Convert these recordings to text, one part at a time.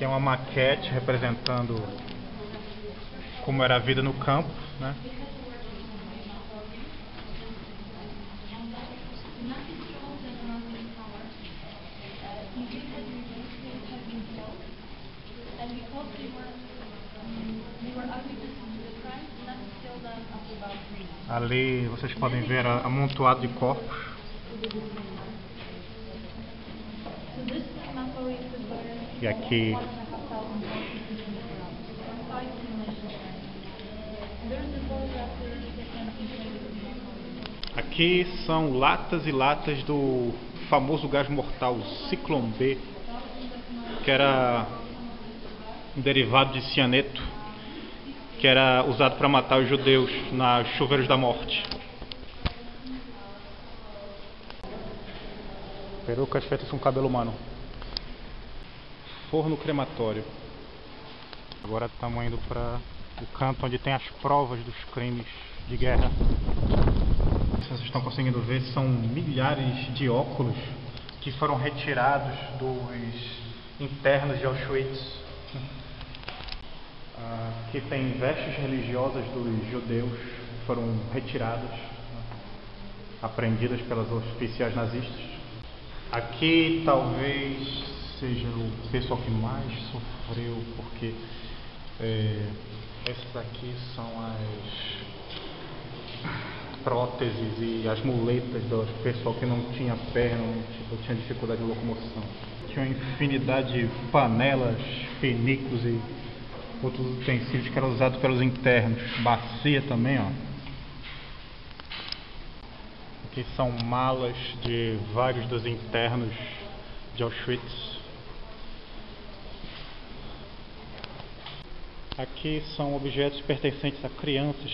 Aqui é uma maquete representando como era a vida no campo, né? Ali vocês podem ver amontoado de corpos. E aqui são latas e latas do famoso gás mortal, o Ciclone B, que era um derivado de cianeto, que era usado para matar os judeus nos chuveiros da morte. Perucas feitas com cabelo humano. Forno crematório. Agora estamos indo para o canto onde tem as provas dos crimes de guerra. Vocês estão conseguindo ver, são milhares de óculos que foram retirados dos internos de Auschwitz. Aqui tem vestes religiosas dos judeus que foram retiradas, apreendidas pelas oficiais nazistas. Aqui talvez seja o pessoal que mais sofreu, porque essas aqui são as próteses e as muletas do pessoal que não tinha perna, tinha dificuldade de locomoção. Tinha uma infinidade de panelas, pinicos e outros utensílios que eram usados pelos internos. Bacia também, ó. Aqui são malas de vários dos internos de Auschwitz. Aqui são objetos pertencentes a crianças.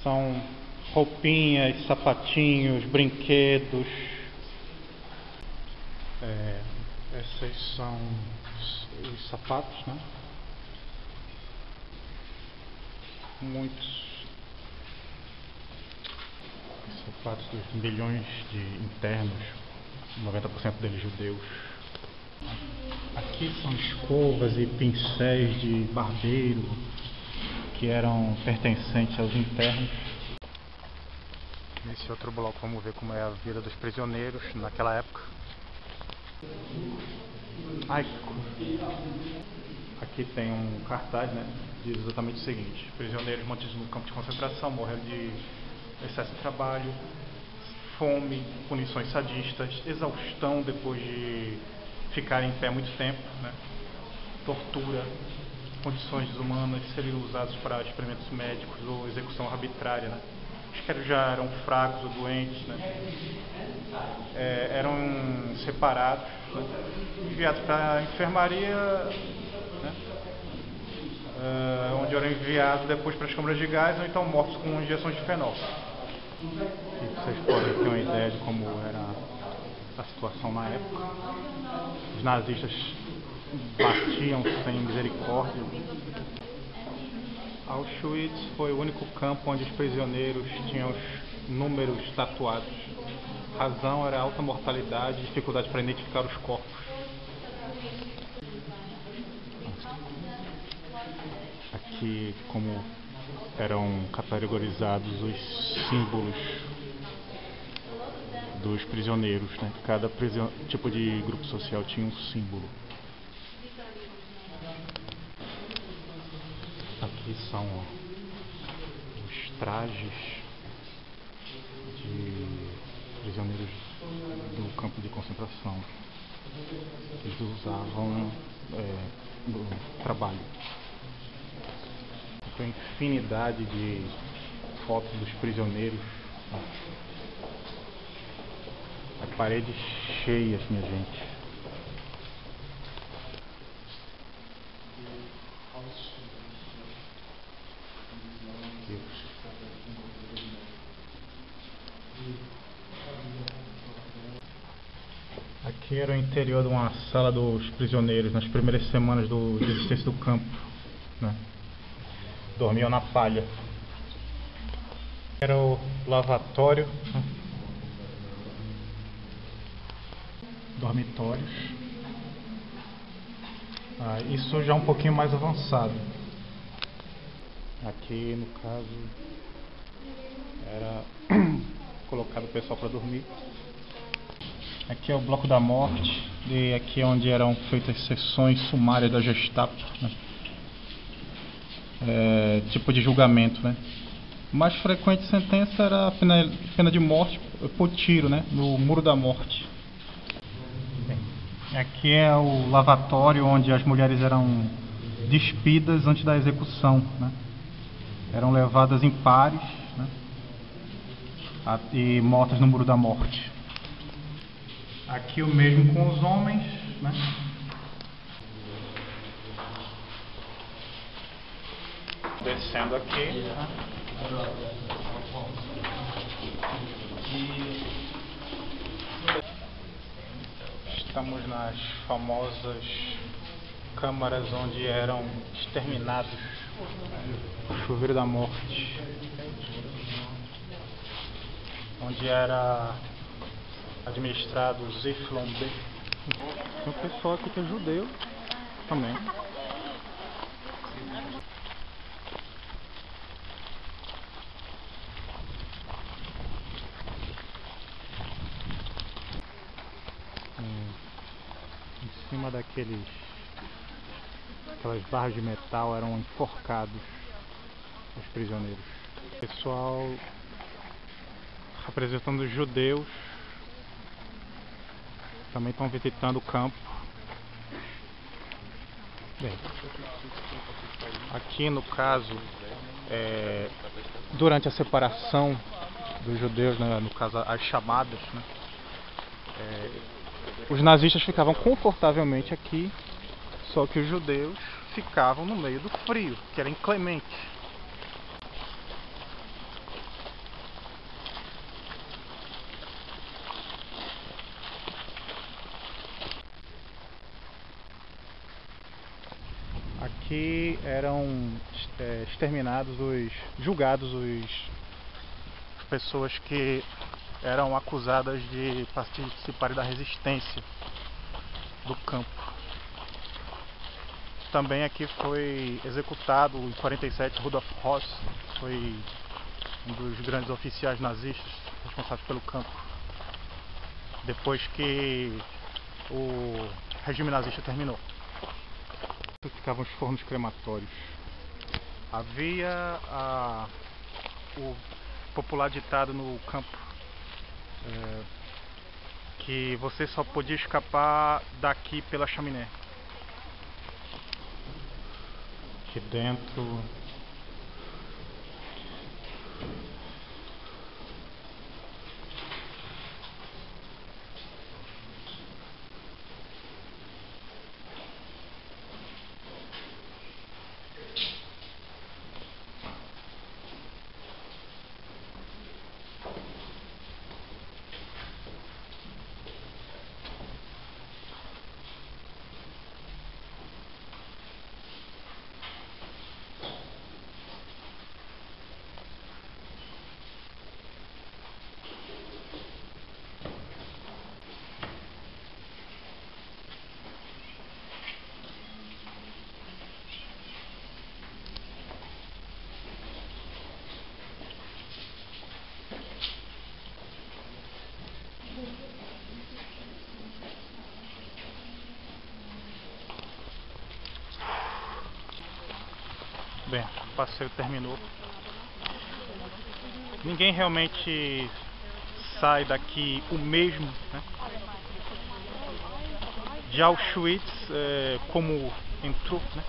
São roupinhas, sapatinhos, brinquedos. Esses são os sapatos, né? Muitos sapatos dos milhões de internos, 90% deles judeus. Aqui são escovas e pincéis de barbeiro que eram pertencentes aos internos. Nesse outro bloco vamos ver como é a vida dos prisioneiros naquela época. Aqui tem um cartaz, né? Diz exatamente o seguinte: prisioneiros mantidos no campo de concentração morreram de excesso de trabalho, fome, punições sadistas, exaustão depois de ficarem em pé muito tempo, né? Tortura, condições desumanas, serem usados para experimentos médicos ou execução arbitrária, né? Os que já eram fracos ou doentes, né? Eram separados, né? Enviados para a enfermaria, né? Onde eram enviados depois para as câmaras de gás ou então mortos com injeções de fenol. E vocês podem ter uma ideia de como era a situação na época. Os nazistas batiam sem misericórdia. Auschwitz foi o único campo onde os prisioneiros tinham os números tatuados. A razão era a alta mortalidade e dificuldade para identificar os corpos. Aqui como eram categorizados os símbolos dos prisioneiros, né? Cada tipo de grupo social tinha um símbolo. Aqui são os trajes de prisioneiros do campo de concentração que eles usavam no trabalho. Tem infinidade de fotos dos prisioneiros. As paredes cheias, minha gente. Aqui era o interior de uma sala dos prisioneiros nas primeiras semanas de existência do campo, né? Dormiam na palha. Era o lavatório, né? Dormitórios. Isso já é um pouquinho mais avançado. Aqui no caso era colocado o pessoal para dormir. Aqui é o bloco da morte, e aqui é onde eram feitas sessões sumárias da Gestapo, né? Tipo de julgamento, né? Mais frequente sentença era a pena de morte por tiro, né? No Muro da Morte. Aqui é o lavatório onde as mulheres eram despidas antes da execução, né? Eram levadas em pares, né? E mortas no Muro da Morte. Aqui o mesmo com os homens, né? Descendo aqui, né? Estamos nas famosas câmaras onde eram exterminados, o chuveiro da morte, onde era administrado o Ziflombe. Tem um pessoal aqui que é judeu também. Em cima aquelas barras de metal eram enforcados os prisioneiros. O pessoal representando os judeus também estão visitando o campo. Bem, aqui no caso, durante a separação dos judeus, né, no caso as chamadas, né, os nazistas ficavam confortavelmente aqui, só que os judeus ficavam no meio do frio, que era inclemente. Aqui eram exterminados julgados as pessoas que eram acusadas de participarem da resistência do campo. Também aqui foi executado em 47 Rudolf Höss, foi um dos grandes oficiais nazistas responsáveis pelo campo, depois que o regime nazista terminou. Ficavam os fornos crematórios. Havia o popular ditado no campo, que você só podia escapar daqui pela chaminé. Aqui dentro bem, o passeio terminou. Ninguém realmente sai daqui o mesmo, né, de Auschwitz como entrou, né?